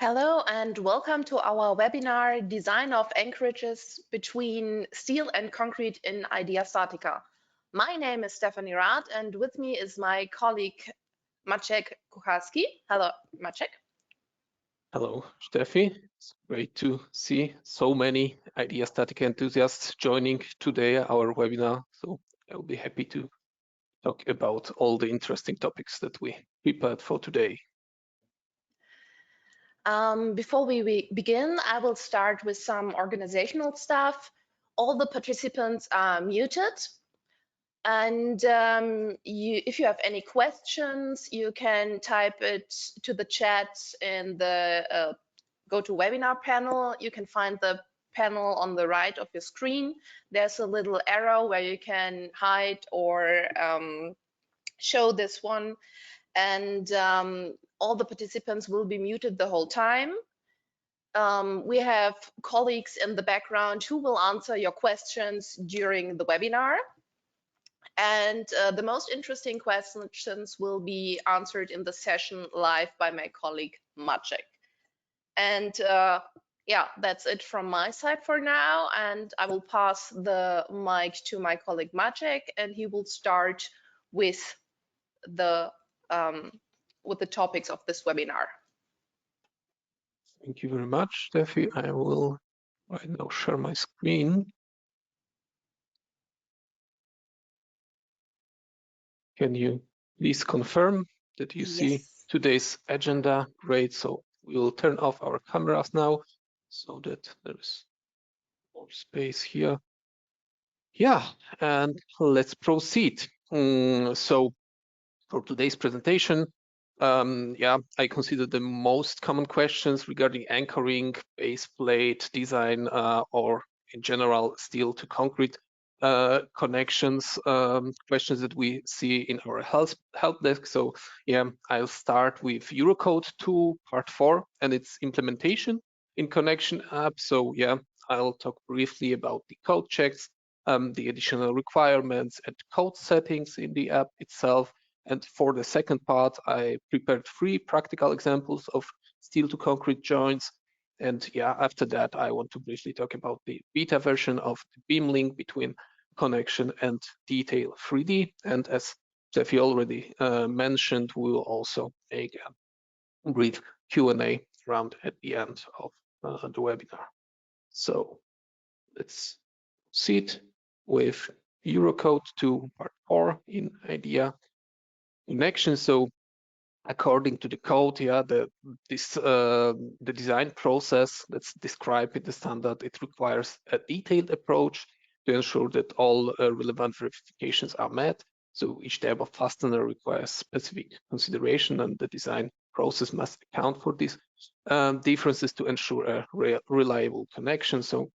Hello and welcome to our webinar, Design of Anchorages between Steel and Concrete in IDEA StatiCa. My name is Stephanie Rath and with me is my colleague Maciek Kucharski. Hello, Maciek. Hello, Steffi. It's great to see so many IDEA StatiCa enthusiasts joining today our webinar. So I'll be happy to talk about all the interesting topics that we prepared for today. Before we begin, I will start with some organizational stuff. All the participants are muted. And if you have any questions, you can type it to the chat in the GoToWebinar panel. You can find the panel on the right of your screen. There's a little arrow where you can hide or show this one. And all the participants will be muted the whole time. We have colleagues in the background who will answer your questions during the webinar. And the most interesting questions will be answered in the session live by my colleague Maciek. And yeah, that's it from my side for now. And I will pass the mic to my colleague Maciek, and he will start with the topics of this webinar. Thank you very much, Steffi. I will right now share my screen. Can you please confirm that you see today's agenda? Great. So we will turn off our cameras now so that there is more space here. Yeah, and let's proceed. So for today's presentation, I consider the most common questions regarding anchoring, base plate design, or in general steel to concrete connections, questions that we see in our help desk. So yeah, I'll start with Eurocode 2 part 4 and its implementation in Connection app. So yeah, I'll talk briefly about the code checks, the additional requirements and code settings in the app itself. And for the second part, I prepared 3 practical examples of steel to concrete joints. And yeah, after that, I want to briefly talk about the beta version of the beam link between Connection and Detail 3D. And as Steffi already mentioned, we will also make a brief Q&A round at the end of the webinar. So let's proceed with Eurocode 2 part 4 in IDEA Connection. So according to the code, yeah, the design process that's described in the standard, it requires a detailed approach to ensure that all relevant verifications are met. So each type of fastener requires specific consideration, and the design process must account for these differences to ensure a reliable connection. So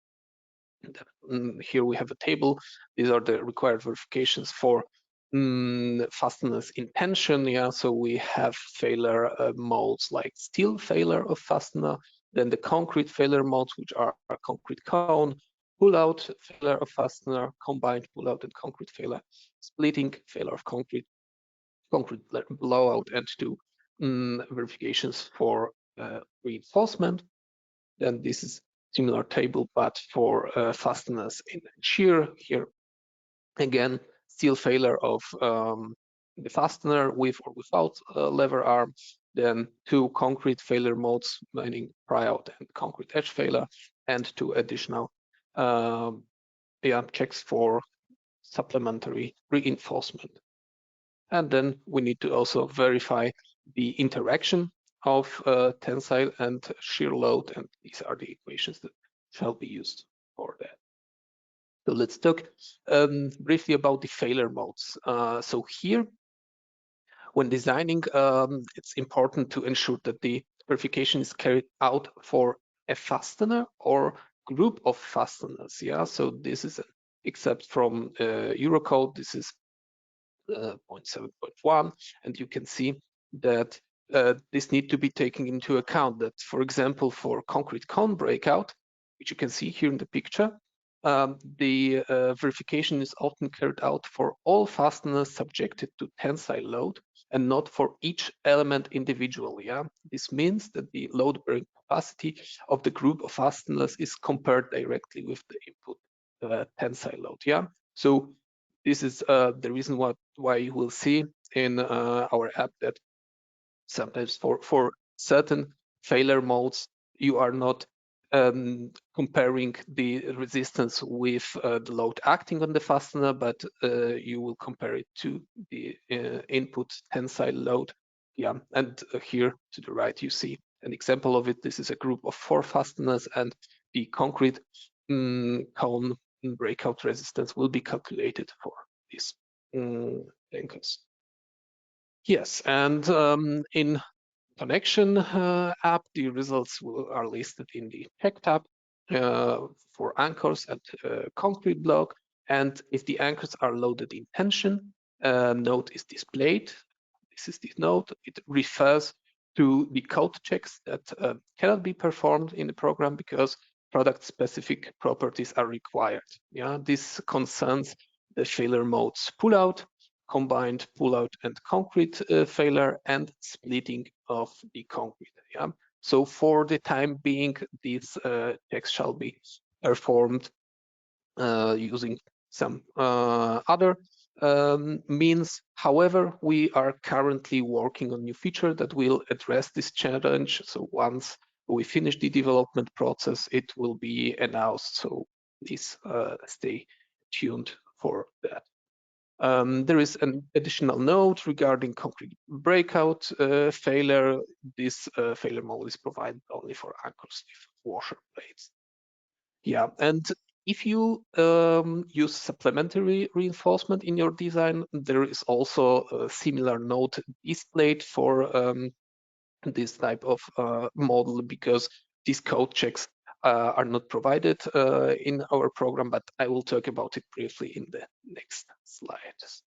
here we have a table. These are the required verifications for fasteners in tension. Yeah, so we have failure modes like steel failure of fastener, then the concrete failure modes, which are concrete cone, pull-out failure of fastener, combined pull-out and concrete failure, splitting failure of concrete blowout, and 2 verifications for reinforcement. Then this is similar table, but for fasteners in shear. Here again, steel failure of the fastener with or without lever arm, then 2 concrete failure modes, meaning pry-out and concrete edge failure, and 2 additional checks for supplementary reinforcement. And then we need to also verify the interaction of tensile and shear load, and these are the equations that shall be used for that. So let's talk briefly about the failure modes. So here, when designing, it's important to ensure that the verification is carried out for a fastener or group of fasteners. Yeah, so this is except from Eurocode, this is 0.7.1, and you can see that this need to be taken into account that, for example, for concrete cone breakout, which you can see here in the picture, the verification is often carried out for all fasteners subjected to tensile load and not for each element individually. Yeah, this means that the load-bearing capacity of the group of fasteners is compared directly with the input tensile load. Yeah, so this is the reason why you will see in our app that sometimes for certain failure modes you are not comparing the resistance with the load acting on the fastener, but you will compare it to the input tensile load. Yeah, and here to the right you see an example of it. This is a group of 4 fasteners, and the concrete cone breakout resistance will be calculated for these anchors. Yes, and in Connection app, the results are listed in the Check tab for anchors and concrete block. And if the anchors are loaded in tension, node is displayed. This is the node. It refers to the code checks that cannot be performed in the program because product-specific properties are required. Yeah, this concerns the failure modes pullout, combined pullout and concrete failure, and splitting of the concrete. Yeah. So for the time being, these checks shall be performed using some other means. However, we are currently working on a new feature that will address this challenge. So once we finish the development process, it will be announced. So please stay tuned for that. There is an additional note regarding concrete breakout failure. This failure mode is provided only for anchors with washer plates. Yeah, and if you use supplementary reinforcement in your design, there is also a similar note displayed for this type of model, because these code checks are not provided in our program, but I will talk about it briefly in the next slides.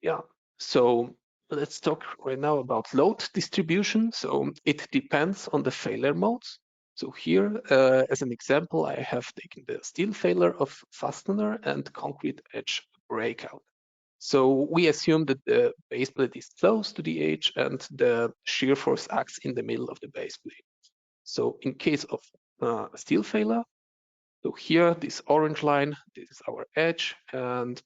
Yeah, so let's talk right now about load distribution. So it depends on the failure modes. So here, as an example, I have taken the steel failure of fastener and concrete edge breakout. So we assume that the base plate is close to the edge and the shear force acts in the middle of the base plate. So in case of steel failure, so here, this orange line, this is our edge, and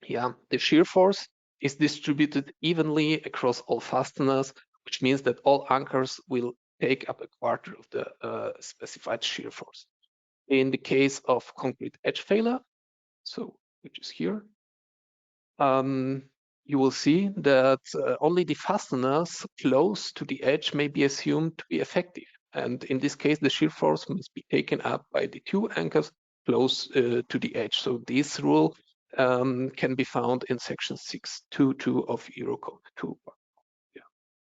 yeah, the shear force is distributed evenly across all fasteners, which means that all anchors will take up a quarter of the specified shear force. In the case of concrete edge failure, so which is here, you will see that only the fasteners close to the edge may be assumed to be effective. And in this case, the shear force must be taken up by the 2 anchors close to the edge. So this rule can be found in section 6.2.2 of Eurocode 2. Yeah.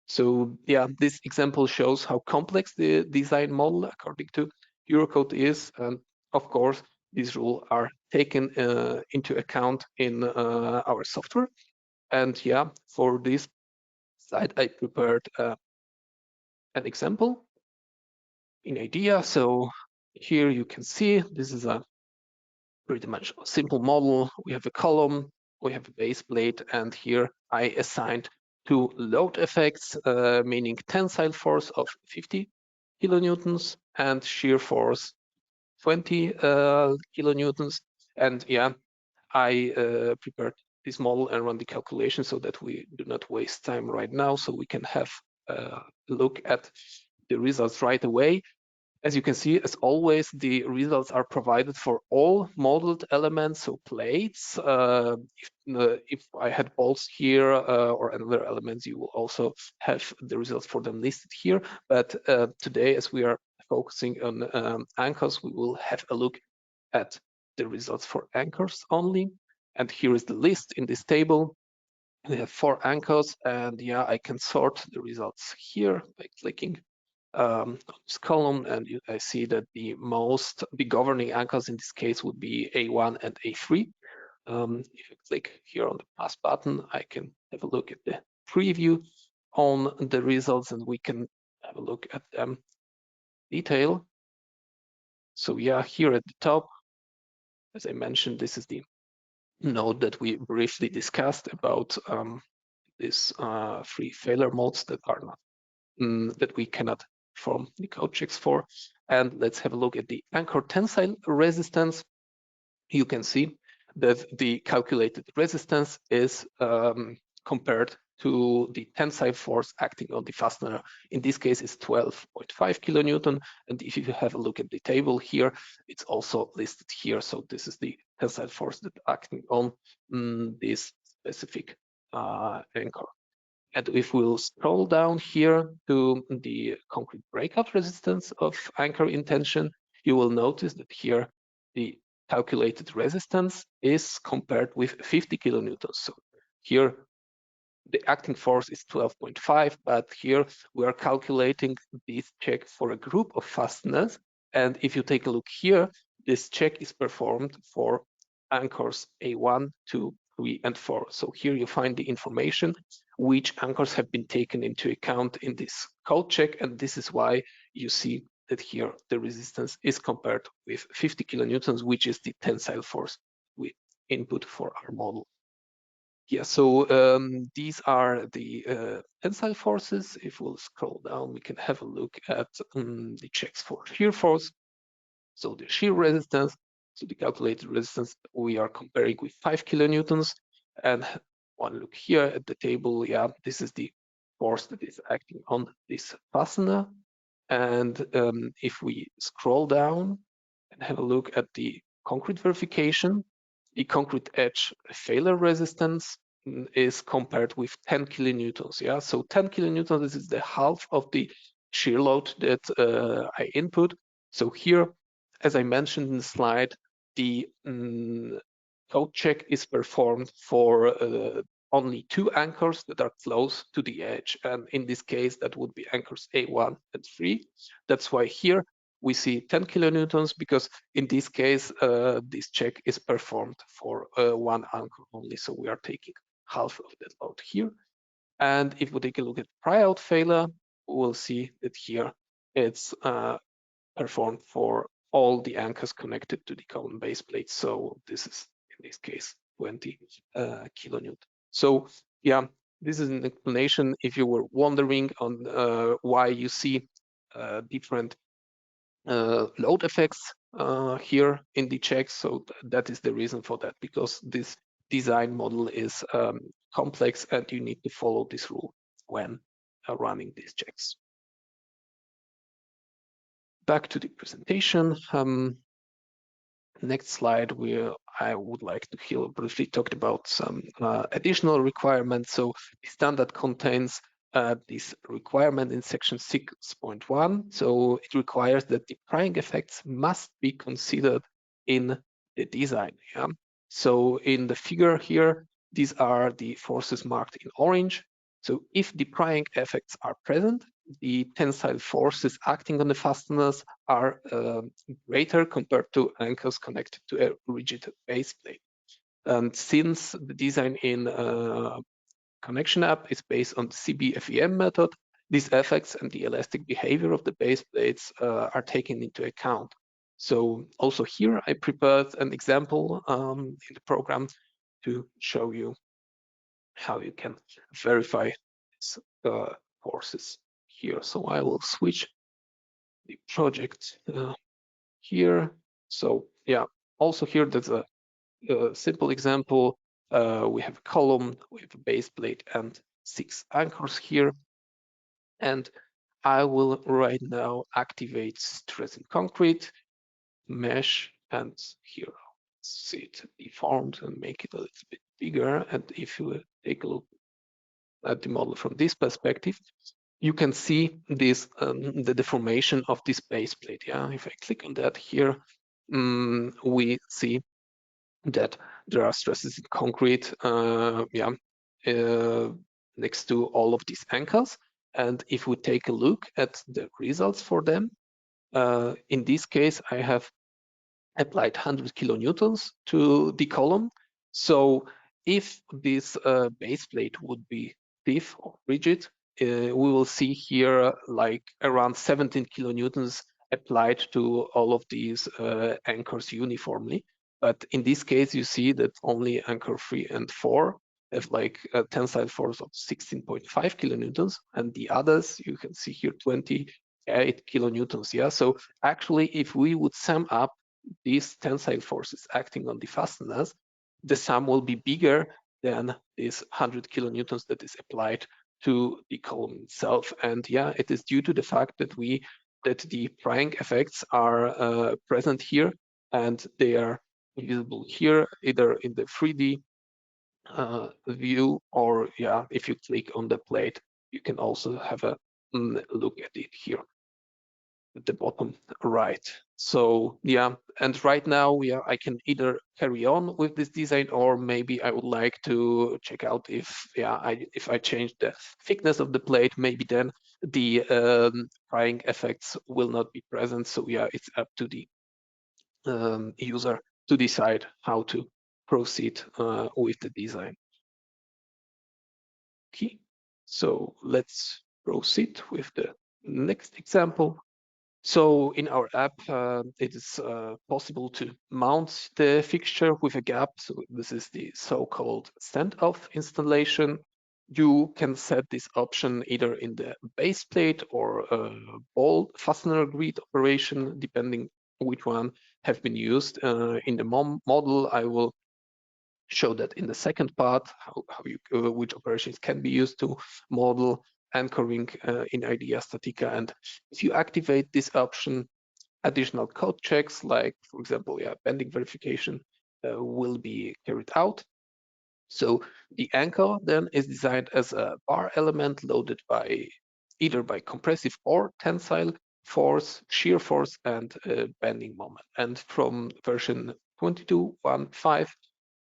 So yeah, this example shows how complex the design model according to Eurocode is, and of course these rules are taken into account in our software. And yeah, for this slide I prepared an example in IDEA. So here you can see this is a pretty much a simple model. We have a column, we have a base plate, and here I assigned 2 load effects, meaning tensile force of 50 kilonewtons and shear force 20 kilonewtons. And yeah, I prepared this model and run the calculation so that we do not waste time right now, so we can have a look at the results right away. As you can see, as always, the results are provided for all modeled elements, so plates. If I had bolts here or other elements, you will also have the results for them listed here. But today, as we are focusing on anchors, we will have a look at the results for anchors only. And here is the list in this table. We have 4 anchors, and yeah, I can sort the results here by clicking this column, and I see that the governing anchors in this case would be A1 and A3. If I click here on the plus button, I can have a look at the preview on the results, and we can have a look at them detail. So yeah, here at the top, as I mentioned, this is the node that we briefly discussed about these 3 failure modes that are not that we cannot perform the code checks for. And let's have a look at the anchor tensile resistance. You can see that the calculated resistance is compared to the tensile force acting on the fastener. In this case, it's 12.5 kilonewton. And if you have a look at the table here, it's also listed here. So this is the tensile force that acting on this specific anchor. And if we'll scroll down here to the concrete breakout resistance of anchor in tension, you will notice that here the calculated resistance is compared with 50 kilonewtons. So here the acting force is 12.5, but here we are calculating this check for a group of fasteners. And if you take a look here, this check is performed for anchors A1, 2, 3, and 4. So here you find the information which anchors have been taken into account in this code check, and this is why you see that here the resistance is compared with 50 kilonewtons, which is the tensile force we input for our model. Yeah, so these are the tensile forces. If we'll scroll down, we can have a look at the checks for shear force. So the shear resistance, so the calculated resistance, we are comparing with 5 kilonewtons. And one look here at the table, yeah, this is the force that is acting on this fastener. And if we scroll down and have a look at the concrete verification, the concrete edge failure resistance is compared with 10 kilonewtons. Yeah, so 10 kilonewtons, this is the half of the shear load that I input. So here, as I mentioned in the slide, the code check is performed for only 2 anchors that are close to the edge. And in this case, that would be anchors A1 and 3. That's why here we see 10 kilonewtons, because in this case, this check is performed for 1 anchor only. So we are taking half of that load here. And if we take a look at pry-out failure, we'll see that here it's performed for all the anchors connected to the common base plate. So this is, in this case, 20 kilonewton. So yeah, this is an explanation if you were wondering on why you see different load effects here in the checks. So that is the reason for that, because this design model is complex and you need to follow this rule when running these checks. Back to the presentation. Next slide, I would like to briefly talk about some additional requirements. So the standard contains this requirement in section 6.1. So it requires that the prying effects must be considered in the design. Yeah? So in the figure here, these are the forces marked in orange. So if the prying effects are present, the tensile forces acting on the fasteners are greater compared to anchors connected to a rigid base plate. And since the design in Connection app is based on the CBFM method, these effects and the elastic behavior of the base plates are taken into account. So also here I prepared an example in the program to show you how you can verify these forces here. So I will switch the project here. So yeah, also here there's a simple example. We have a column, we have a base plate and 6 anchors here. And I will right now activate stress in concrete, mesh, and here see it deformed and make it a little bit bigger. And if you take a look at the model from this perspective, you can see this the deformation of this base plate. Yeah, if I click on that here, we see that there are stresses in concrete. Next to all of these anchors. And if we take a look at the results for them, in this case, I have applied 100 kilonewtons to the column. So if this base plate would be stiff or rigid, we will see here like around 17 kilonewtons applied to all of these anchors uniformly. But in this case, you see that only anchor 3 and 4 have like a tensile force of 16.5 kilonewtons, and the others you can see here 28 kilonewtons. Yeah, so actually, if we would sum up these tensile forces acting on the fasteners, the sum will be bigger than this 100 kilonewtons that is applied to the column itself. And yeah, it is due to the fact that the prying effects are present here, and they are visible here either in the 3D view, or yeah, if you click on the plate, you can also have a look at it here at the bottom right. So yeah, and right now I can either carry on with this design, or maybe I would like to check out if if I change the thickness of the plate, maybe then the prying effects will not be present. So yeah, it's up to the user to decide how to proceed with the design. Okay, so let's proceed with the next example. So in our app, it is possible to mount the fixture with a gap. So this is the so-called standoff installation. You can set this option either in the base plate or ball fastener grid operation, depending which one have been used. In the model, I will show that in the second part, which operations can be used to model anchoring in IDEA StatiCa. And if you activate this option, additional code checks, like for example, bending verification, will be carried out. So the anchor then is designed as a bar element loaded by either by compressive or tensile force, shear force, and bending moment. And from version 22.1.5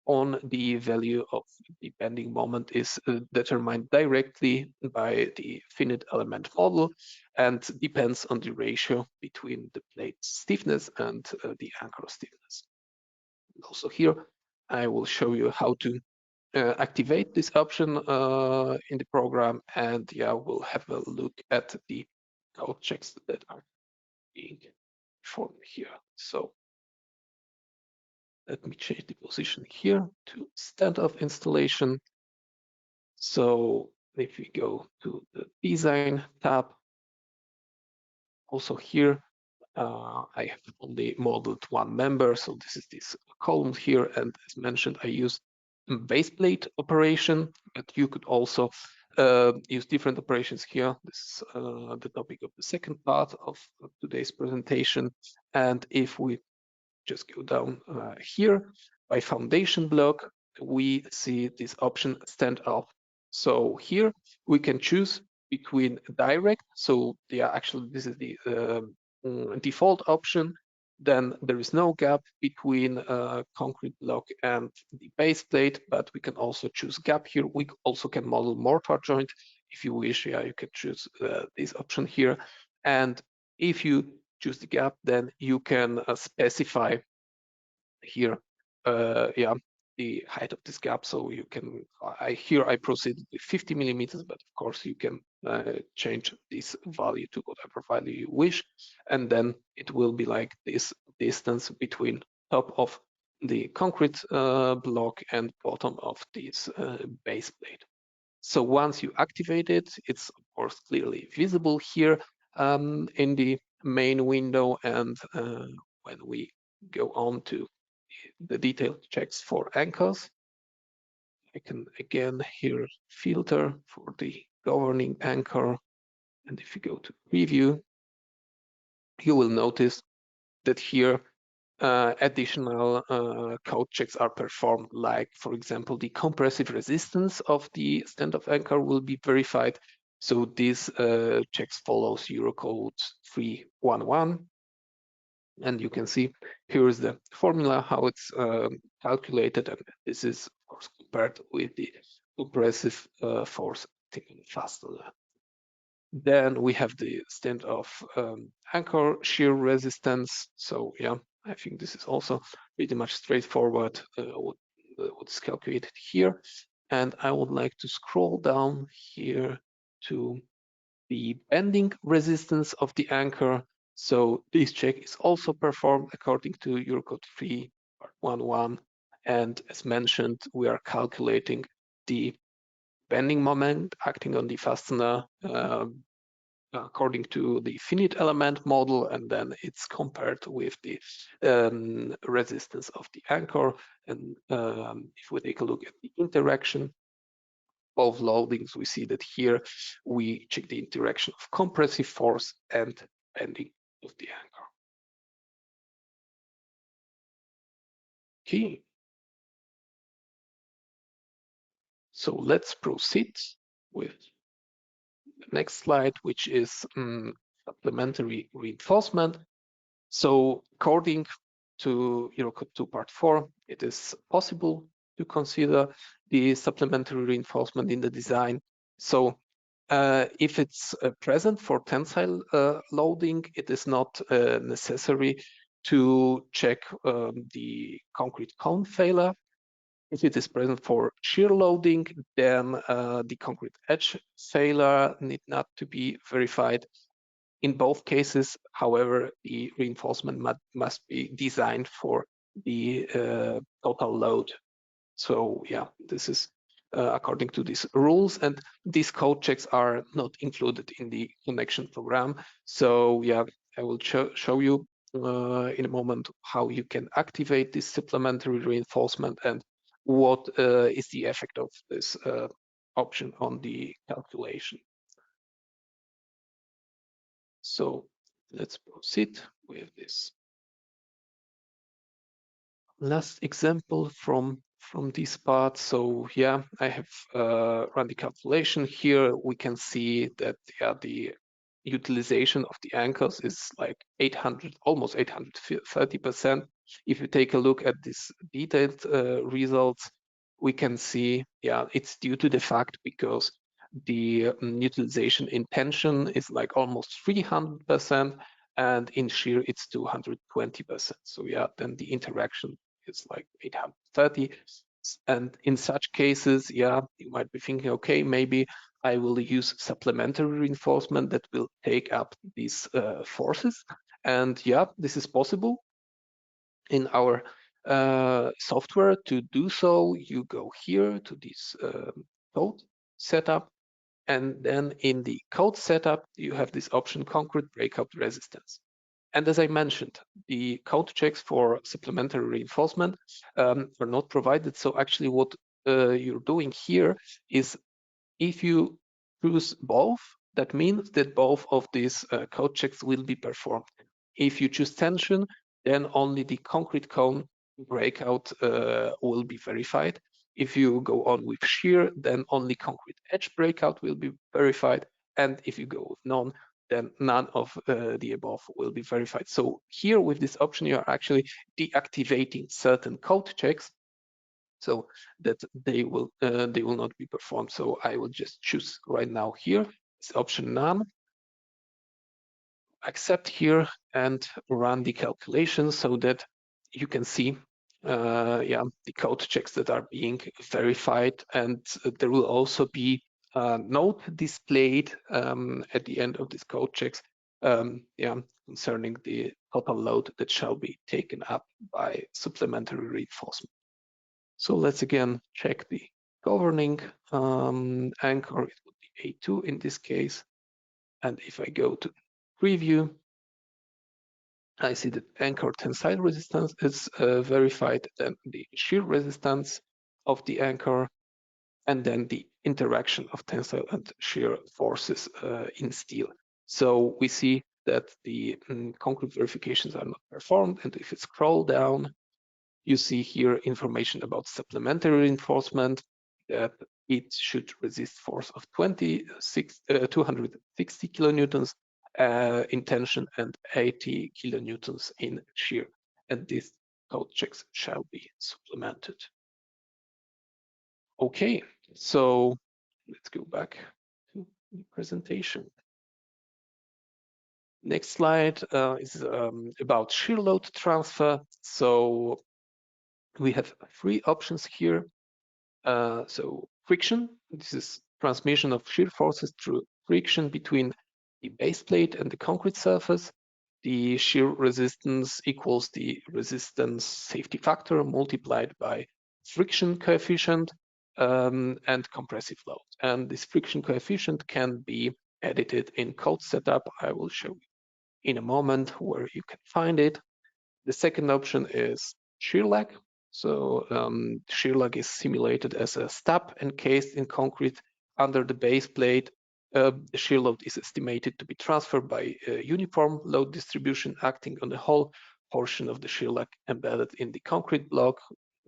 on, the value of the bending moment is determined directly by the finite element model and depends on the ratio between the plate stiffness and the anchor stiffness. Also here, I will show you how to activate this option in the program, and yeah, we'll have a look at the code checks that are being performed here. So let me change the position here to standoff installation. So if we go to the design tab, also here, I have only modeled one member. So this is this column here. And as mentioned, I use base plate operation, but you could also use different operations here. This is the topic of the second part of today's presentation. And if we just go down here by foundation block, we see this option standoff. So here we can choose between direct. So actually this is the default option. Then there is no gap between concrete block and the base plate, but we can also choose gap here. We also can model mortar joint if you wish. Yeah, you can choose this option here. And if you choose the gap, then you can specify here the height of this gap. So you can here I proceed with 50 millimeters, but of course you can change this value to whatever value you wish, and then it will be like this distance between top of the concrete block and bottom of this base plate. So once you activate it, it's of course clearly visible here in the main window, and when we go on to the detailed checks for anchors, I can again here filter for the governing anchor. And if you go to preview, you will notice that here additional code checks are performed, like for example, the compressive resistance of the standoff anchor will be verified. So this checks follows Eurocode 311. And you can see here is the formula, how it's calculated, and this is of course compared with the compressive force fastener. Then we have the standoff anchor shear resistance. So yeah, I think this is also pretty much straightforward what's calculated here. And I would like to scroll down here to the bending resistance of the anchor. So this check is also performed according to Eurocode 3.1.1. And as mentioned, we are calculating the bending moment acting on the fastener according to the finite element model, and then it's compared with the resistance of the anchor. And if we take a look at the interaction of loadings, we see that here we check the interaction of compressive force and bending of the anchor. Okay. So let's proceed with the next slide, which is supplementary reinforcement. So according to Eurocode 2 Part 4, it is possible to consider the supplementary reinforcement in the design. So if it's present for tensile loading, it is not necessary to check the concrete cone failure. If it is present for shear loading, then the concrete edge failure need not to be verified. In both cases, however, the reinforcement must be designed for the total load. So yeah, this is according to these rules, and these code checks are not included in the connection program. So yeah, I will show you in a moment how you can activate this supplementary reinforcement and what is the effect of this option on the calculation. So let's proceed with this last example from this part. So yeah, I have run the calculation. Here we can see that the utilization of the anchors is like 800, almost 830%. If you take a look at this detailed results, we can see, it's due to the fact because the utilization in tension is like almost 300%, and in shear it's 220%. So yeah, then the interaction is like 830. And in such cases, you might be thinking, okay, maybe I will use supplementary reinforcement that will take up these forces. And this is possible. In our software to do so, you go here to this code setup, and then in the code setup, you have this option concrete breakout resistance. And as I mentioned, the code checks for supplementary reinforcement are not provided. So actually what you're doing here is if you choose both, that means that both of these code checks will be performed. If you choose tension, then only the concrete cone breakout will be verified. If you go on with shear, then only concrete edge breakout will be verified. And if you go with none, then none of the above will be verified. So here with this option, you are actually deactivating certain code checks so that they will not be performed. So I will just choose right now here this option none, accept here, and run the calculation so that you can see the code checks that are being verified, and there will also be a note displayed at the end of these code checks concerning the total load that shall be taken up by supplementary reinforcement. So let's again check the governing anchor. It would be A2 in this case. And if I go to preview, I see that anchor tensile resistance is verified, then the shear resistance of the anchor, and then the interaction of tensile and shear forces in steel. So we see that the concrete verifications are not performed. And if you scroll down, you see here information about supplementary reinforcement, that it should resist force of 260 kilonewtons in tension and 80 kilonewtons in shear. And these code checks shall be supplemented. Okay, so let's go back to the presentation. Next slide is about shear load transfer. So we have three options here. So friction, this is transmission of shear forces through friction between the base plate and the concrete surface. The shear resistance equals the resistance safety factor multiplied by friction coefficient. and compressive load. And this friction coefficient can be edited in code setup. I will show you in a moment where you can find it. The second option is shear lag. So shear lag is simulated as a stub encased in concrete under the base plate. The shear load is estimated to be transferred by a uniform load distribution acting on the whole portion of the shear lag embedded in the concrete block.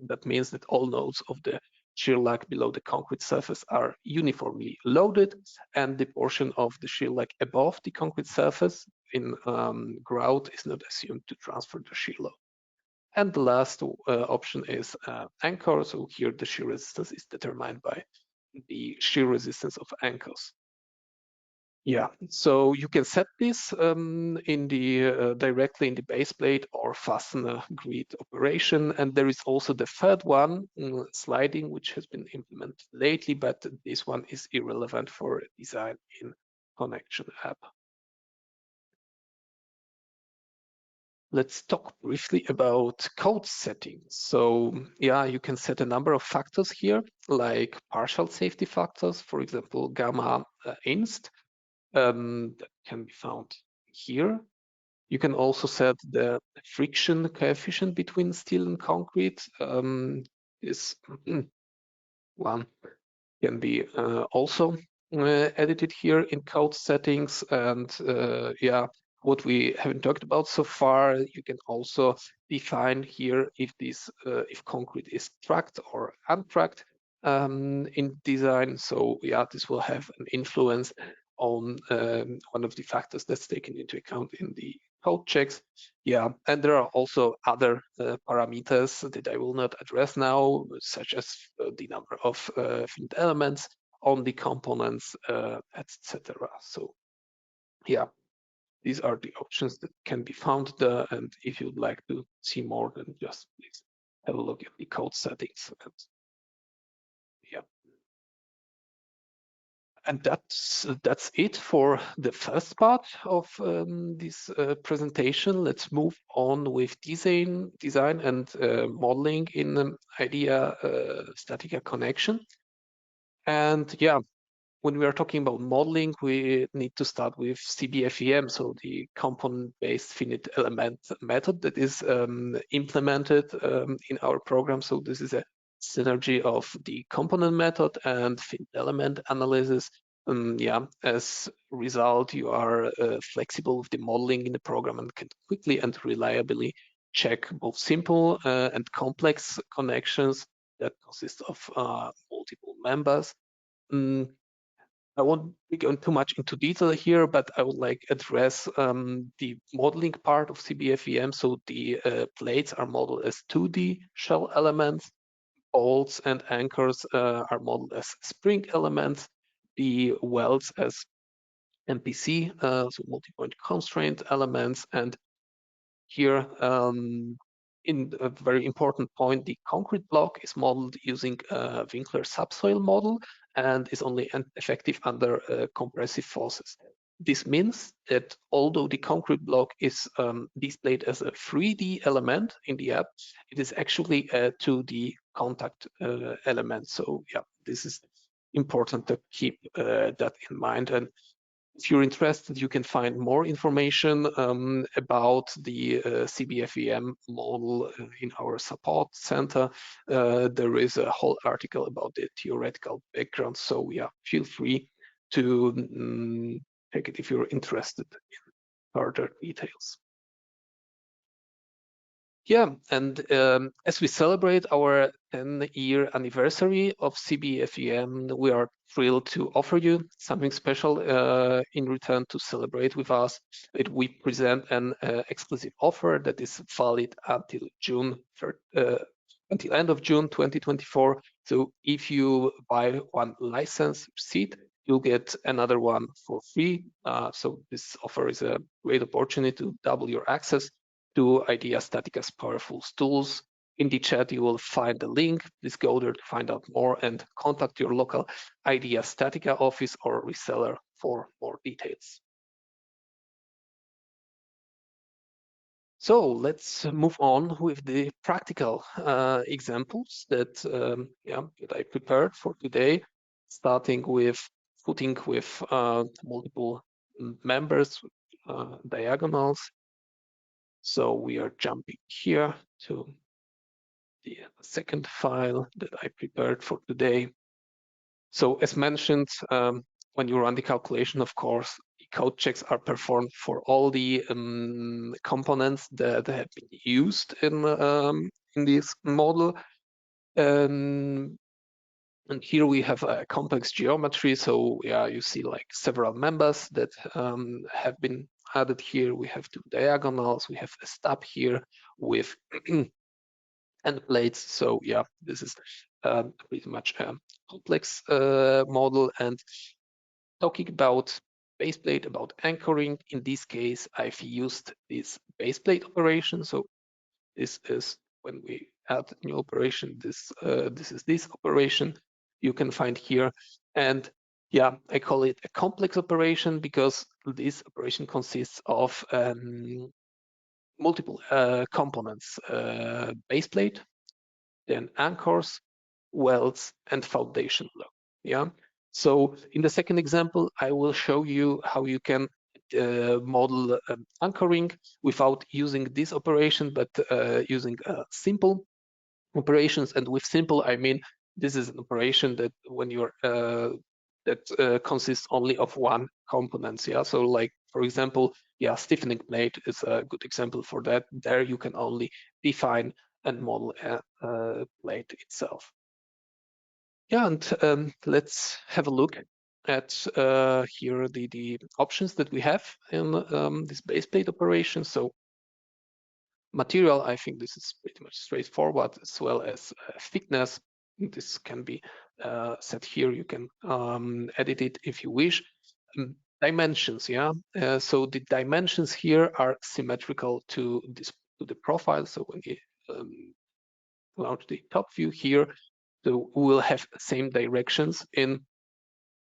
That means that all nodes of the shear lag below the concrete surface are uniformly loaded, and the portion of the shear lag above the concrete surface in grout is not assumed to transfer the shear load. And the last option is anchor. So here the shear resistance is determined by the shear resistance of anchors. Yeah, so you can set this in the directly in the base plate or fasten a grid operation. And there is also the third one, sliding, which has been implemented lately, but this one is irrelevant for design in Connection app. Let's talk briefly about code settings. So yeah, you can set a number of factors here, like partial safety factors, for example, gamma inst, that can be found here. You can also set the friction coefficient between steel and concrete. This one can be also edited here in code settings. And yeah, what we haven't talked about so far, you can also define here if this if concrete is tracked or untracked in design. So yeah, this will have an influence on one of the factors that's taken into account in the code checks. Yeah, and there are also other parameters that I will not address now, such as the number of field elements on the components, etc. So yeah, these are the options that can be found there. And if you'd like to see more, then just please have a look at the code settings. And yeah. And that's it for the first part of this presentation. Let's move on with design and modeling in IDEA StatiCa Connection. And yeah, when we are talking about modeling, we need to start with CBFM, so the component-based finite element method that is implemented in our program. So this is a synergy of the component method and finite element analysis. Yeah, as a result, you are flexible with the modeling in the program and can quickly and reliably check both simple and complex connections that consist of multiple members. I won't be going too much into detail here, but I would like to address the modeling part of CBFM. So the plates are modeled as 2D shell elements. Bolts and anchors are modeled as spring elements. The welds as MPC, so multi-point constraint elements. And here, in a very important point, the concrete block is modeled using a Winkler subsoil model and is only effective under compressive forces. This means that although the concrete block is displayed as a 3D element in the app, it is actually a 2D contact element. So yeah, this is important to keep that in mind. And if you're interested, you can find more information about the CBFM model in our support center. There is a whole article about the theoretical background. So yeah, feel free to take it if you're interested in further details. Yeah, and as we celebrate our 10-year anniversary of CBFM, we are thrilled to offer you something special in return to celebrate with us. We present an exclusive offer that is valid until until end of June 2024. So if you buy one license seat, you'll get another one for free. So this offer is a great opportunity to double your access to IDEA StatiCa's powerful tools. In the chat, you will find the link. Please go there to find out more and contact your local IDEA StatiCa office or reseller for more details. So let's move on with the practical examples that that I prepared for today, starting with footing with multiple members, diagonals. So we are jumping here to the second file that I prepared for today. So as mentioned, when you run the calculation, of course, the code checks are performed for all the components that have been used in this model. And here we have a complex geometry. So yeah, you see like several members that have been added here. We have two diagonals. We have a stub here with end plates. So yeah, this is pretty much a complex model. And talking about baseplate, about anchoring, in this case, I've used this baseplate operation. So this is when we add a new operation, this is this operation you can find here. And yeah, I call it a complex operation because this operation consists of multiple components, baseplate, then anchors, welds, and foundation block. Yeah. So in the second example, I will show you how you can model anchoring without using this operation, but using simple operations. And with simple, I mean this is an operation that when you're consists only of one component. Yeah. So like for example, yeah, stiffening plate is a good example for that. There you can only define and model a plate itself. Yeah, and let's have a look at here the options that we have in this baseplate operation. So material, I think this is pretty much straightforward, as well as thickness. This can be set here. You can edit it if you wish. Dimensions, yeah. So the dimensions here are symmetrical to the profile. So when you launch the top view here, so we'll have the same directions in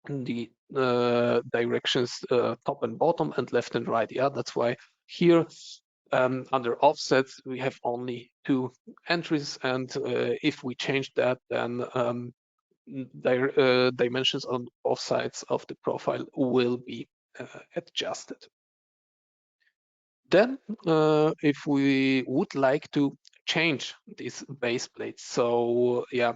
the directions top and bottom and left and right. Yeah, that's why here under offsets we have only two entries, and if we change that, then dimensions on both sides of the profile will be adjusted. Then if we would like to change this base plate, so yeah,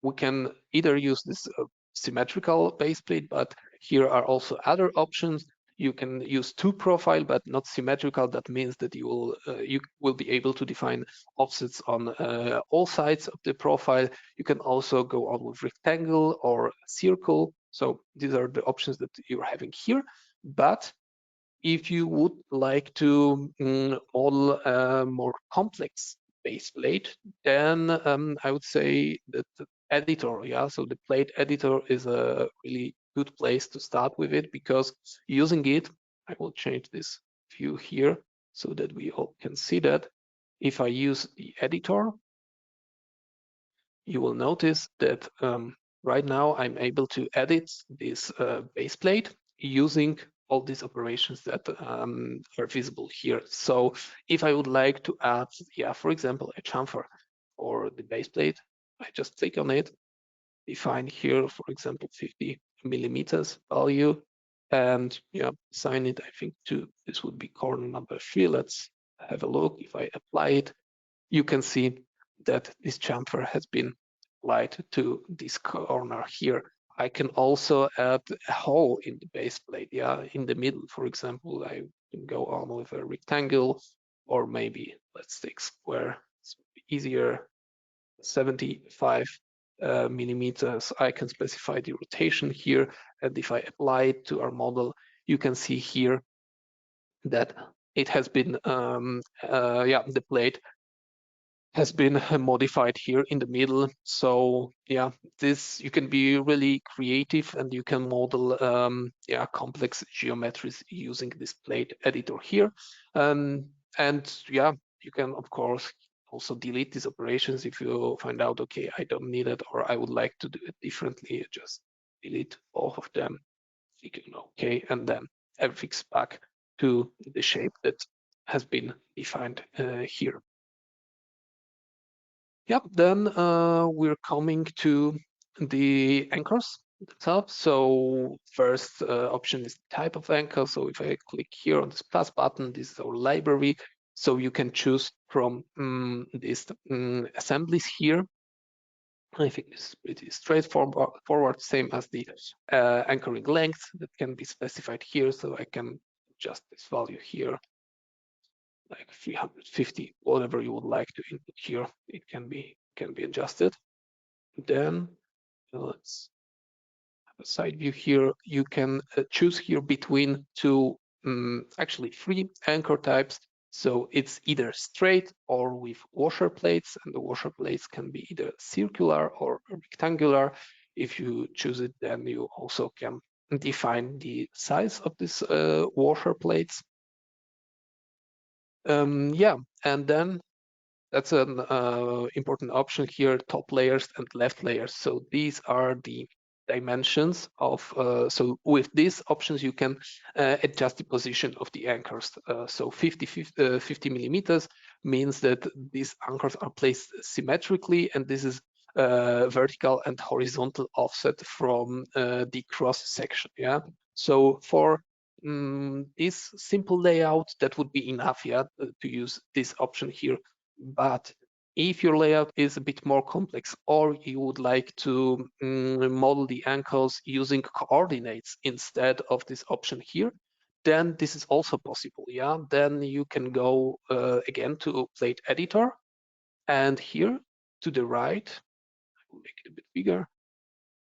we can either use this symmetrical base plate, but here are also other options. You can use two profile, but not symmetrical. That means that you will be able to define offsets on all sides of the profile. You can also go on with rectangle or circle. So these are the options that you're having here. But if you would like to model a more complex base plate, then I would say that the editor, yeah, so the plate editor is a really good place to start with it, because using it, I will change this view here so that we all can see that. If I use the editor, you will notice that right now I'm able to edit this base plate using all these operations that are visible here. So if I would like to add, yeah, for example, a chamfer for the base plate, I just click on it, define here, for example, 50 millimeters value, and yeah, assign it, I think, to this would be corner number 3. Let's have a look. If I apply it, you can see that this chamfer has been applied to this corner here. I can also add a hole in the base plate, yeah, in the middle. For example, I can go on with a rectangle, or maybe let's take square, it's easier, 75 millimeters. I can specify the rotation here, and if I apply it to our model, you can see here that it has been, yeah, the plate has been modified here in the middle. So yeah, this, you can be really creative and you can model yeah, complex geometries using this plate editor here. And yeah, you can of course also delete these operations if you find out, okay, I don't need it, or I would like to do it differently. Just delete all of them, click on OK, and then everything's back to the shape that has been defined here. Yep, then we're coming to the anchors itself. So first option is type of anchor. So if I click here on this plus button, this is our library. So you can choose from these assemblies here. I think this is pretty straightforward, same as the anchoring length that can be specified here. So I can adjust this value here, like 350, whatever you would like to input here, it can be adjusted. Then let's have a side view here. You can choose here between two, actually 3 anchor types. So it's either straight or with washer plates, and the washer plates can be either circular or rectangular. If you choose it, then you also can define the size of this washer plates. Yeah, and then that's an important option here, top layers and left layers. So these are the dimensions of, so with these options, you can adjust the position of the anchors. So 50 millimeters means that these anchors are placed symmetrically, and this is vertical and horizontal offset from the cross section, yeah? So for this simple layout, that would be enough, yeah, to use this option here. But if your layout is a bit more complex, or you would like to model the ankles using coordinates instead of this option here, then this is also possible, yeah? Then you can go again to plate editor, and here to the right, I will make it a bit bigger,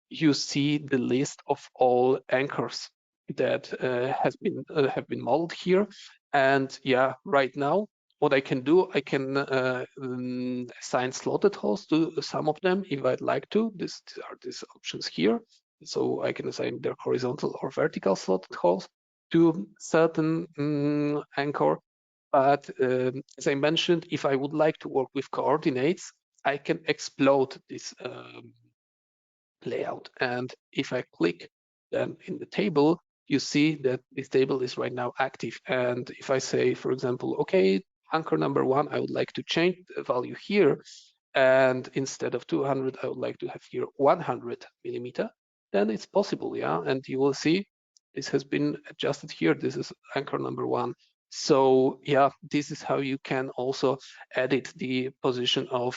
you see the list of all anchors that have been modeled here. And yeah, right now, what I can do, I can assign slotted holes to some of them if I'd like to. These are these options here. So I can assign their horizontal or vertical slotted holes to certain anchor. But as I mentioned, if I would like to work with coordinates, I can explode this layout. And if I click then in the table, you see that this table is right now active. And if I say, for example, okay, anchor number 1, I would like to change the value here, and instead of 200, I would like to have here 100 millimeter, then it's possible, yeah? And you will see this has been adjusted here. This is anchor number 1. So yeah, this is how you can also edit the position of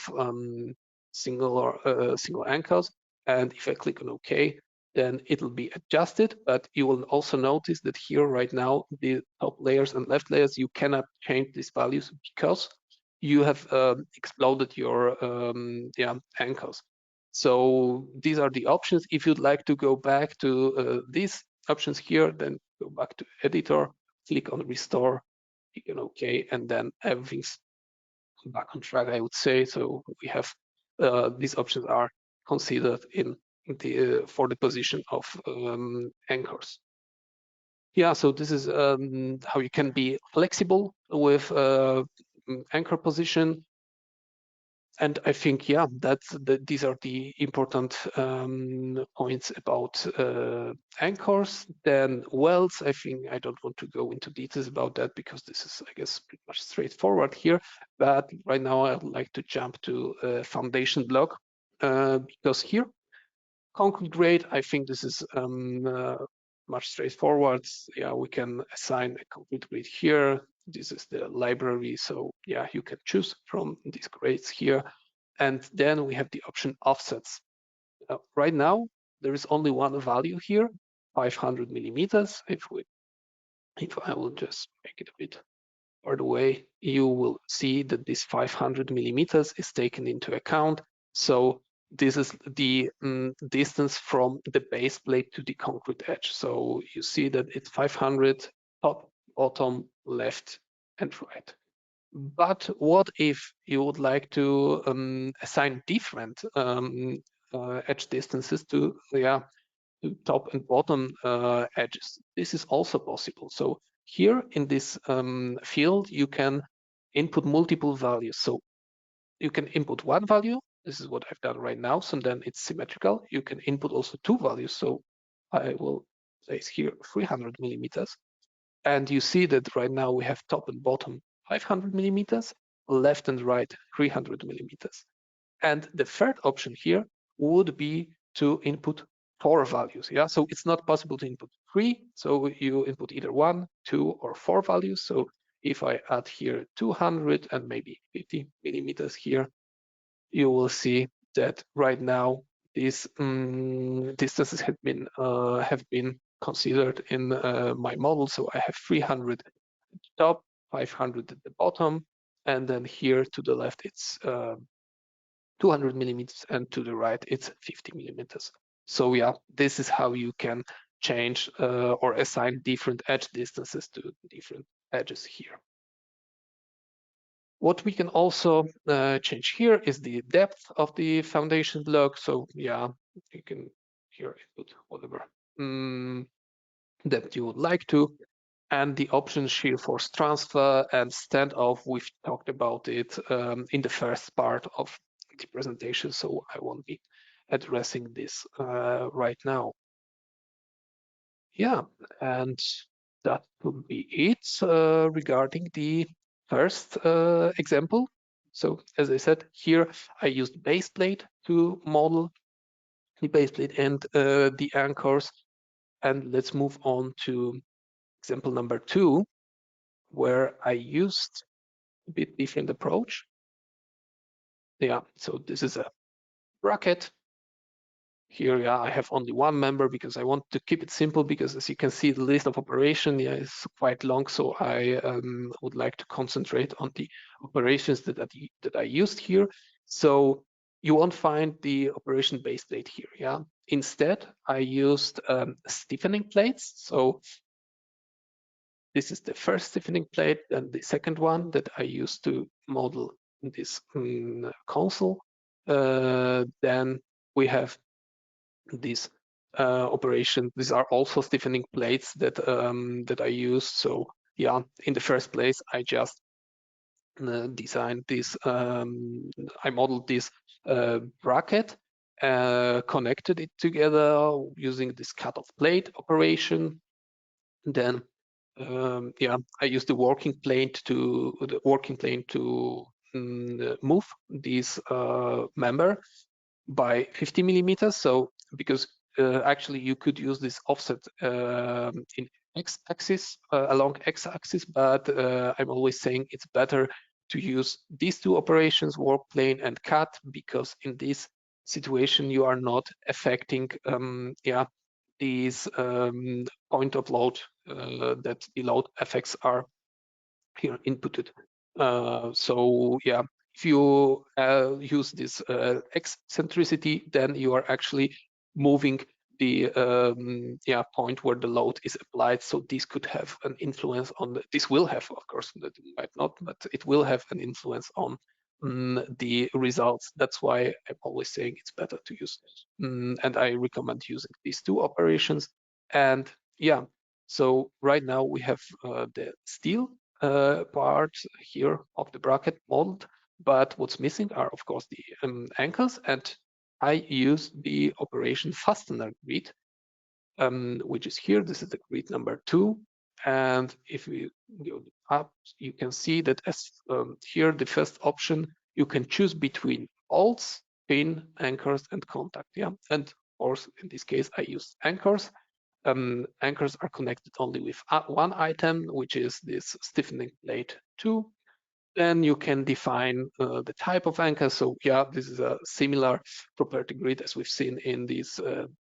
single anchors. And if I click on OK, then it'll be adjusted. But you will also notice that here right now, the top layers and left layers, you cannot change these values because you have exploded your anchors. So these are the options. If you'd like to go back to these options here, then go back to editor, click on restore, click on OK, and then everything's back on track, I would say. So we have these options are considered in the for the position of anchors. Yeah, so this is how you can be flexible with anchor position. And I think, yeah, these are the important points about anchors. Then welds, I think I don't want to go into details about that because this is, I guess, pretty much straightforward here. But right now I would like to jump to foundation block because here, concrete grade, I think this is much straightforward. Yeah, we can assign a concrete grade here. This is the library, so yeah, you can choose from these grades here. And then we have the option offsets. Right now, there is only one value here, 500 millimeters. If I will just make it a bit further away, you will see that this 500 millimeters is taken into account. So this is the distance from the base plate to the concrete edge. So you see that it's 500 top, bottom, left, and right. But what if you would like to assign different edge distances to top and bottom edges? This is also possible. So here in this field, you can input multiple values. So you can input one value. This is what I've done right now. So then it's symmetrical. You can input also two values. So I will place here 300 millimeters. And you see that right now we have top and bottom 500 millimeters, left and right 300 millimeters. And the third option here would be to input 4 values. Yeah, so it's not possible to input 3. So you input either 1, 2, or 4 values. So if I add here 200 and maybe 50 millimeters here, you will see that right now these distances have been considered in my model. So I have 300 at the top, 500 at the bottom, and then here to the left it's 200 millimeters, and to the right it's 50 millimeters. So yeah, this is how you can change or assign different edge distances to different edges here. What we can also change here is the depth of the foundation block. So yeah, you can here input whatever depth you would like to. And the option shear force transfer and standoff, we've talked about it in the first part of the presentation, so I won't be addressing this right now. Yeah, and that would be it regarding the first example. So as I said, here I used base plate to model the base plate and the anchors. And let's move on to example number 2, where I used a bit different approach. Yeah, so this is a bracket. Here, yeah, I have only one member because I want to keep it simple, because as you can see, the list of operation, yeah, is quite long. So I would like to concentrate on the operations that I used here. So you won't find the operation base plate here, yeah. Instead, I used stiffening plates. So this is the first stiffening plate, and the second one that I used to model this console. Then we have this operation. These are also stiffening plates that that I used. So yeah, in the first place, I just designed this. I modeled this bracket, connected it together using this cut-off plate operation. Then yeah, I used the working plane to move this member by 50 millimeters. So because actually you could use this offset in x-axis along x-axis, but I'm always saying it's better to use these two operations, work plane and cut, because in this situation you are not affecting yeah, these point of load that the load effects are here inputted. So yeah, if you use this eccentricity, then you are actually moving the yeah, point where the load is applied. So this could have an influence on this will have, of course, that might not, but it will have an influence on the results. That's why I'm always saying it's better to use and I recommend using these two operations. And yeah, so right now we have the steel part here of the bracket modeled, but what's missing are of course the anchors, and I use the operation fastener grid, which is here. This is the grid number 2, and if we go up, you can see that as here the first option, you can choose between bolts, pin, anchors, and contact. Yeah, and of course in this case I use anchors. Anchors are connected only with one item, which is this stiffening plate 2. Then you can define the type of anchor. So yeah, this is a similar property grid as we've seen in this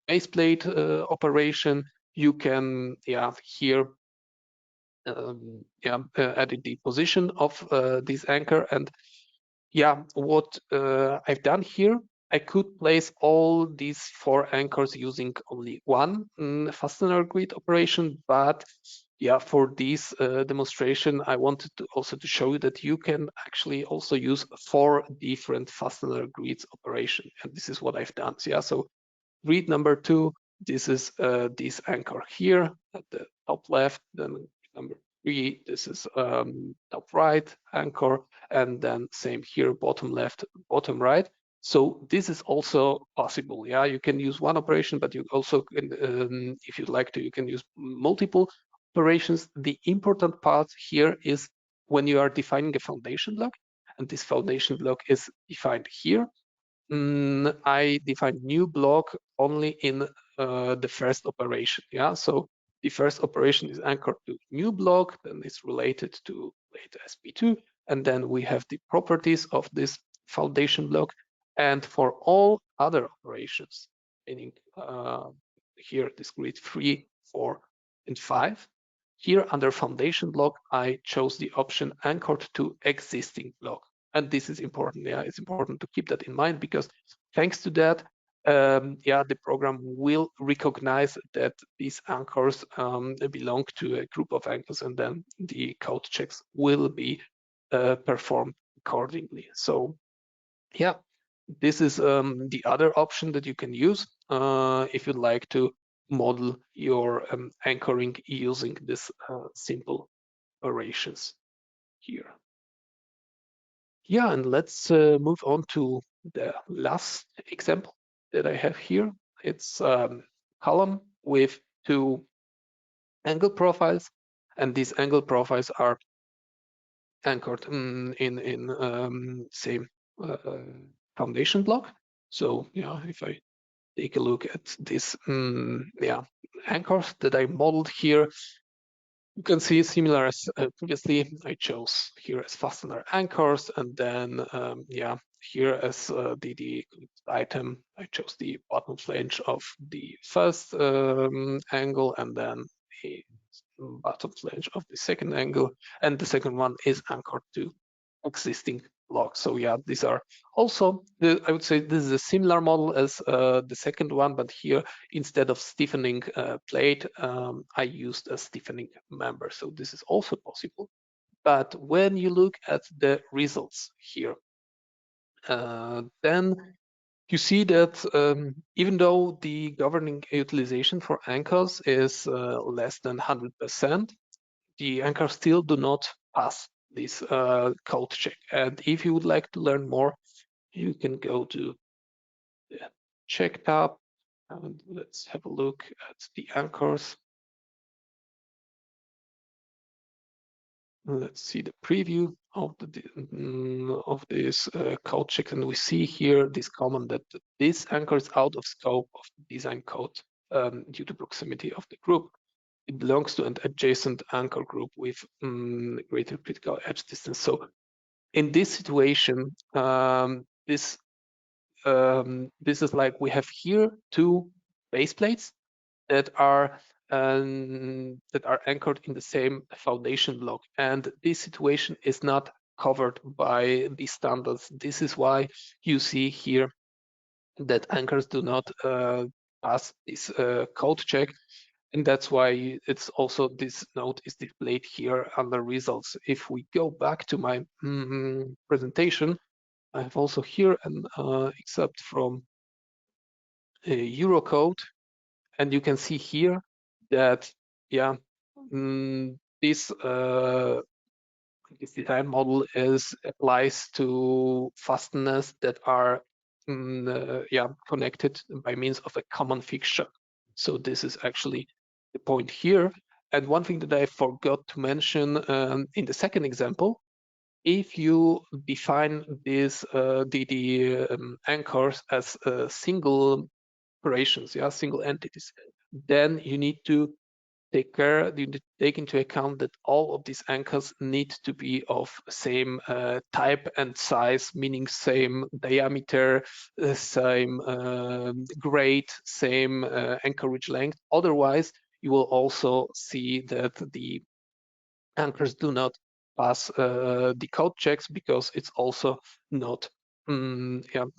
base plate operation. You can, yeah, here yeah, edit the position of this anchor. And yeah, what I've done here, I could place all these 4 anchors using only one fastener grid operation, but yeah, for this demonstration, I wanted to also to show you that you can actually also use 4 different fastener grids operation, and this is what I've done. So yeah, so grid number 2, this is this anchor here at the top left, then number 3, this is top right anchor, and then same here, bottom left, bottom right. So this is also possible. Yeah, you can use one operation, but you also can, if you'd like to, you can use multiple operations. The important part here is when you are defining a foundation block, and this foundation block is defined here, I define new block only in the first operation. Yeah, so the first operation is anchored to new block, then it's related to late SP2, and then we have the properties of this foundation block. And for all other operations, meaning here discrete 3, 4, and 5, here under foundation block, I chose the option anchored to existing block. And this is important. Yeah, it's important to keep that in mind, because thanks to that, the program will recognize that these anchors belong to a group of anchors, and then the code checks will be performed accordingly. So yeah, this is the other option that you can use if you'd like to model your anchoring using this simple operations here. Yeah, and let's move on to the last example that I have here. It's a column with 2 angle profiles, and these angle profiles are anchored in same foundation block. So yeah, if I take a look at this anchors that I modeled here, you can see similar as previously. I chose here as fastener anchors, and then here as the item, I chose the bottom flange of the first angle, and then the bottom flange of the second angle, and the second one is anchored to existing blocks. So yeah, these are also, I would say this is a similar model as the second one, but here instead of stiffening plate, I used a stiffening member. So this is also possible. But when you look at the results here, then you see that even though the governing utilization for anchors is less than 100%, the anchors still do not pass this code check. And if you would like to learn more, you can go to the check tab, and let's have a look at the anchors. Let's see the preview of this code check, and we see here this comment that this anchor is out of scope of the design code due to proximity of the group. It belongs to an adjacent anchor group with greater critical edge distance. So in this situation, this is like we have here 2 base plates that are anchored in the same foundation block, and this situation is not covered by the standards. This is why you see here that anchors do not pass this code check, and that's why it's also this note is displayed here under results. If we go back to my presentation, I have also here an excerpt from Eurocode, and you can see here that this design model applies to fasteners that are connected by means of a common fixture. So this is actually the point here. And one thing that I forgot to mention in the second example, if you define these anchors as single operations, single entities, then you need to take into account that all of these anchors need to be of same type and size, meaning same diameter, same grade, same anchorage length. Otherwise, you will also see that the anchors do not pass the code checks, because it's also not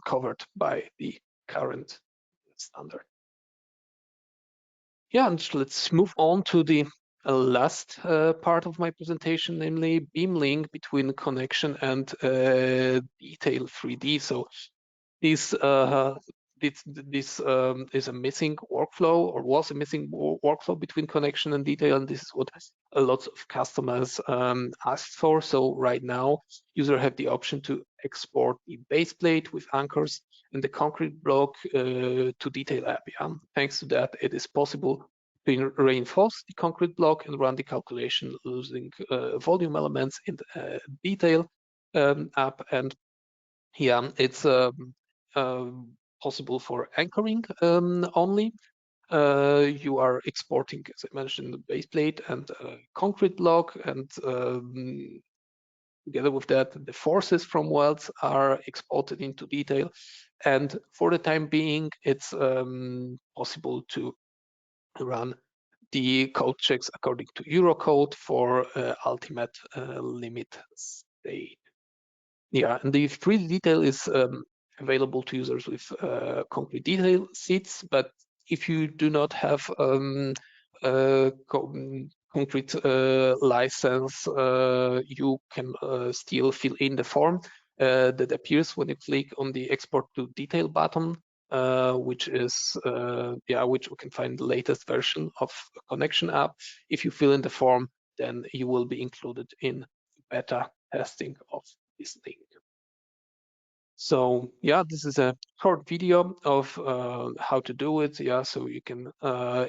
covered by the current standard. Yeah, and let's move on to the last part of my presentation, namely beam link between connection and detail 3D. So this is a missing workflow, or was a missing workflow between connection and detail, and this is what lots of customers asked for. So right now, users have the option to export the base plate with anchors and the concrete block to detail app. Thanks to that, it is possible to reinforce the concrete block and run the calculation using volume elements in the detail app. And yeah, it's possible for anchoring only. You are exporting, as I mentioned, the base plate and concrete block, and together with that, the forces from welds are exported into detail. And for the time being, it's possible to run the code checks according to Eurocode for ultimate limit state. Yeah, and the 3D detail is available to users with concrete detail seats, but if you do not have concrete license, you can still fill in the form that appears when you click on the export to detail button, which is which we can find the latest version of Connection app. If you fill in the form, then you will be included in beta testing of this link. So yeah, this is a short video of how to do it. Yeah, so you can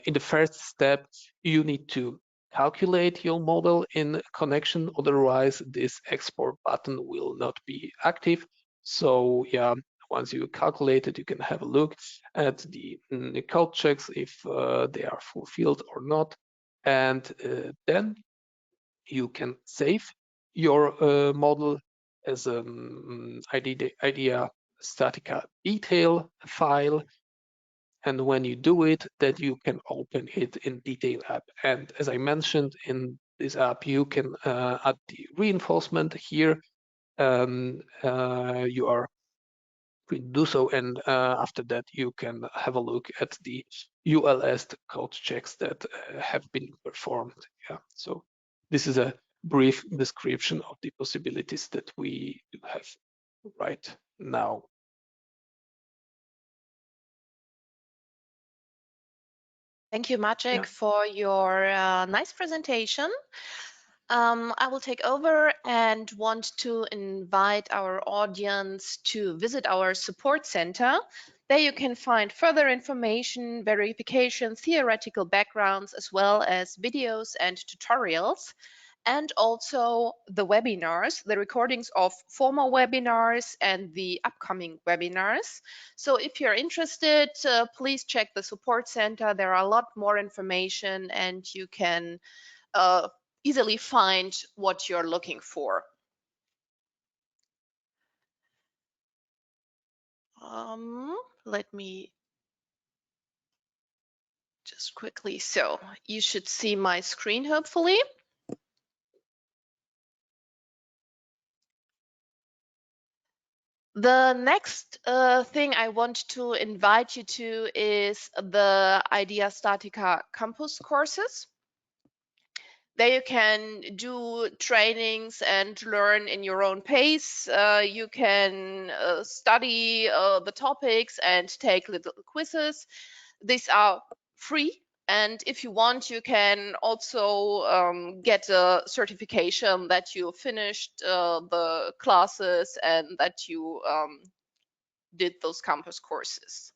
in the first step you need to calculate your model in Connection, otherwise this export button will not be active. So yeah, once you calculate it, you can have a look at the code checks if they are fulfilled or not, and then you can save your model as an IDEA StatiCa detail file. And when you do it, then you can open it in Detail app. And as I mentioned, in this app, you can add the reinforcement here. You are free to do so, and after that, you can have a look at the ULS code checks that have been performed. Yeah, so this is a brief description of the possibilities that we do have right now. Thank you, Maciek, for your nice presentation. I will take over and want to invite our audience to visit our support center. There you can find further information, verification, theoretical backgrounds, as well as videos and tutorials, and also the webinars, the recordings of former webinars and the upcoming webinars. So if you're interested, please check the support center. There are a lot more information and you can easily find what you're looking for. Let me just quickly, so you should see my screen hopefully. The next thing I want to invite you to is the IDEA StatiCa campus courses. There you can do trainings and learn in your own pace. You can study the topics and take little quizzes. These are free. And if you want, you can also get a certification that you finished the classes and that you did those campus courses.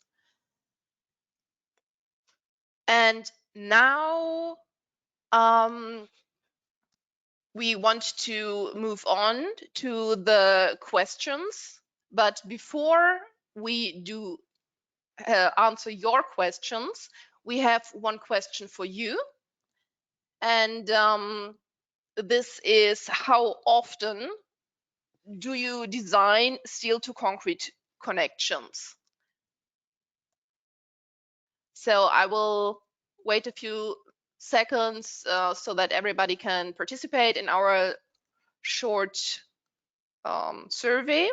And now we want to move on to the questions. But before we do answer your questions, we have one question for you. And this is, how often do you design steel to concrete connections? So I will wait a few seconds so that everybody can participate in our short survey.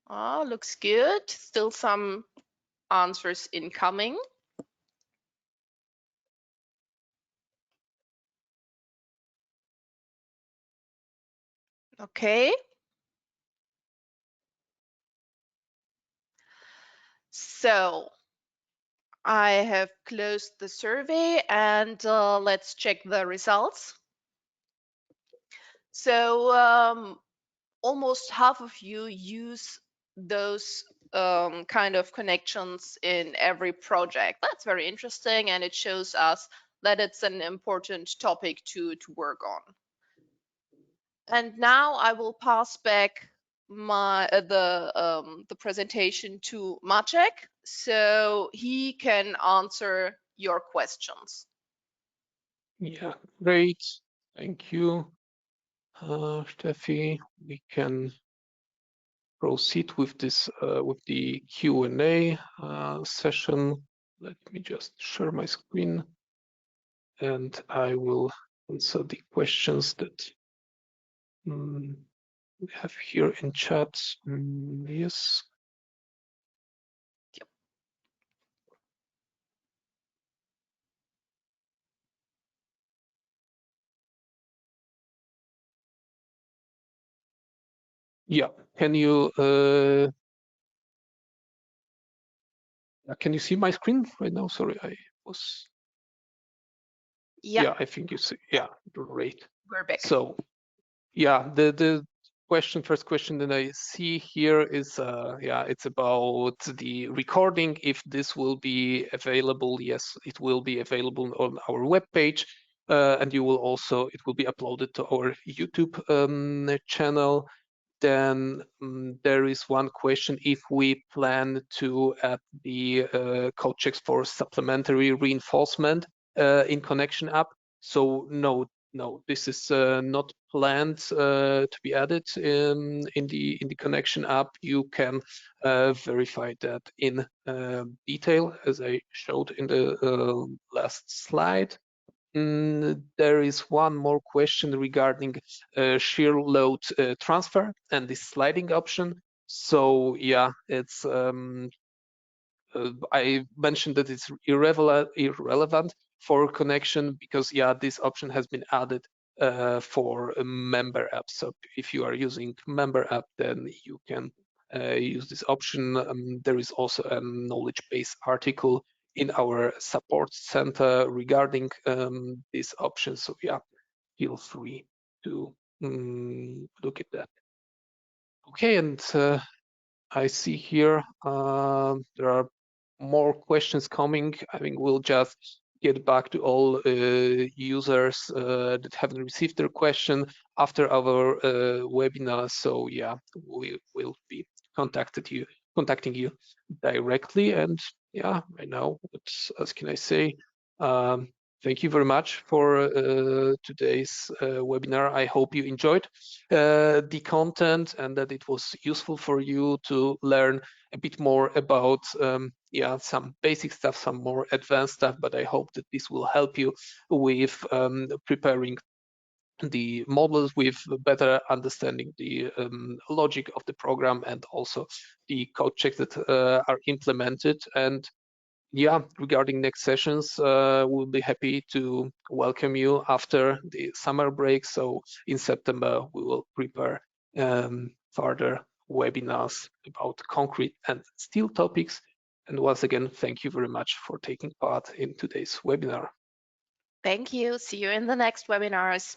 Looks good. Still some answers incoming. Okay. So I have closed the survey and let's check the results. So almost half of you use those kind of connections in every project. That's very interesting, and it shows us that it's an important topic to work on. And now I will pass back the presentation to Maciek, so he can answer your questions. Yeah, great. Thank you, Steffi. We can proceed with this with the Q&A session. Let me just share my screen, and I will answer the questions that we have here in chat. Yes. Yep. Yeah, can you see my screen right now? Sorry, I was. Yeah, I think you see. Yeah, great. We're back. So, yeah, the first question that I see here is, it's about the recording. If this will be available, yes, it will be available on our webpage, and it will be uploaded to our YouTube channel. Then there is one question: if we plan to add the code checks for supplementary reinforcement in Connection app. So no, this is not planned to be added in the Connection app. You can verify that in detail, as I showed in the last slide. There is one more question regarding shear load transfer and the sliding option. So yeah, it's I mentioned that it's irrelevant for Connection because yeah, this option has been added for a member app. So if you are using member app, then you can use this option. There is also a knowledge base article in our support center regarding this option. So yeah, feel free to look at that. Okay, and I see here there are more questions coming. I think we'll just get back to all users that haven't received their question after our webinar. So yeah, we will be contacting you directly. And yeah, right now, what else can I say? Thank you very much for today's webinar. I hope you enjoyed the content and that it was useful for you to learn a bit more about some basic stuff, some more advanced stuff, but I hope that this will help you with preparing the models with better understanding the logic of the program and also the code checks that are implemented. And yeah, regarding next sessions, we'll be happy to welcome you after the summer break. So in September, we will prepare further webinars about concrete and steel topics. And once again, thank you very much for taking part in today's webinar. Thank you. See you in the next webinars.